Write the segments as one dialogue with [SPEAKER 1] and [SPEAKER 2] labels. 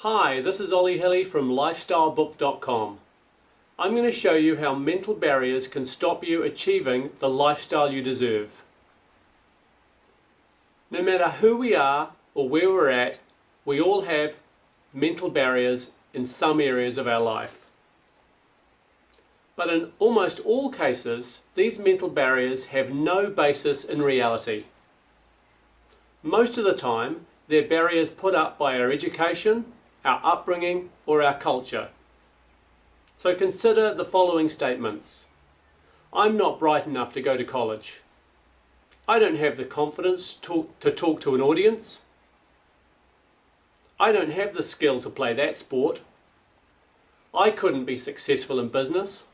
[SPEAKER 1] Hi, this is Ollie Hilly from lifestylebook.com. I'm going to show you how mental barriers can stop you achieving the lifestyle you deserve. No matter who we are or where we're at, we all have mental barriers in some areas of our life. But in almost all cases, these mental barriers have no basis in reality. Most of the time, they're barriers put up by our education, our upbringing, or our culture. So consider the following statements. I'm not bright enough to go to college. I don't have the confidence to talk to an audience. I don't have the skill to play that sport. I couldn't be successful in business.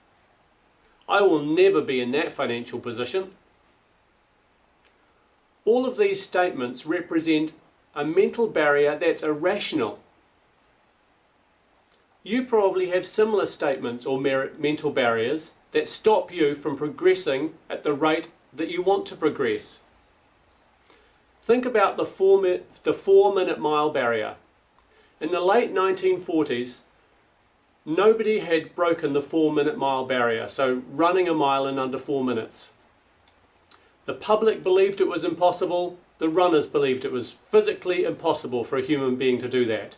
[SPEAKER 1] I will never be in that financial position. All of these statements represent a mental barrier that's irrational. You probably have similar statements or mental barriers that stop you from progressing at the rate that you want to progress. Think about the 4-minute mile barrier. In the late 1940s, nobody had broken the 4-minute mile barrier, so running a mile in under 4 minutes. The public believed it was impossible, the runners believed it was physically impossible for a human being to do that.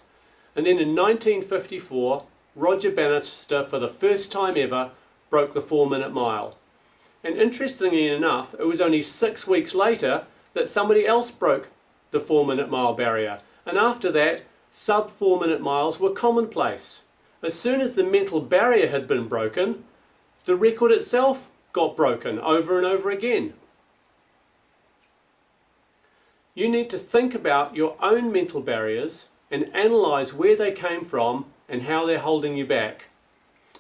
[SPEAKER 1] And then in 1954, Roger Bannister, for the first time ever, broke the 4-minute mile. And interestingly enough, it was only 6 weeks later that somebody else broke the 4-minute mile barrier. And after that, sub 4-minute miles were commonplace. As soon as the mental barrier had been broken, the record itself got broken over and over again. You need to think about your own mental barriers and analyse where they came from and how they're holding you back.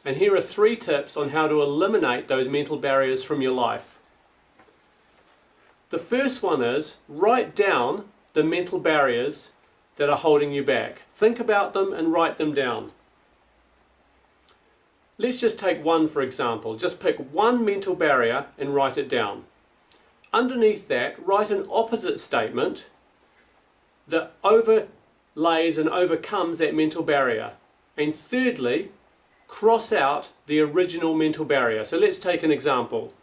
[SPEAKER 1] And here are 3 tips on how to eliminate those mental barriers from your life. The first one is write down the mental barriers that are holding you back. Think about them and write them down. Let's just take one for example. Just pick one mental barrier and write it down. Underneath that, write an opposite statement that overlays and overcomes that mental barrier. And thirdly, cross out the original mental barrier. So let's take an example.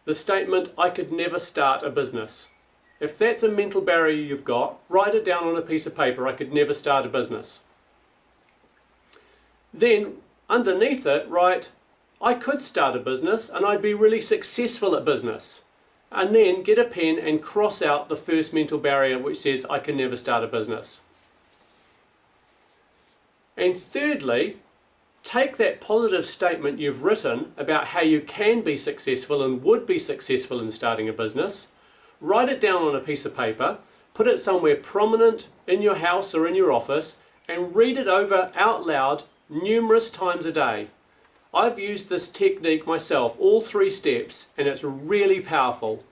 [SPEAKER 1] The statement, I could never start a business. If that's a mental barrier you've got, write it down on a piece of paper, I could never start a business. Then underneath it, write, I could start a business and I'd be really successful at business. And then get a pen and cross out the first mental barrier which says I can never start a business. And thirdly, take that positive statement you've written about how you can be successful and would be successful in starting a business, write it down on a piece of paper, put it somewhere prominent in your house or in your office, and read it over out loud numerous times a day. I've used this technique myself, all 3 steps, and it's really powerful.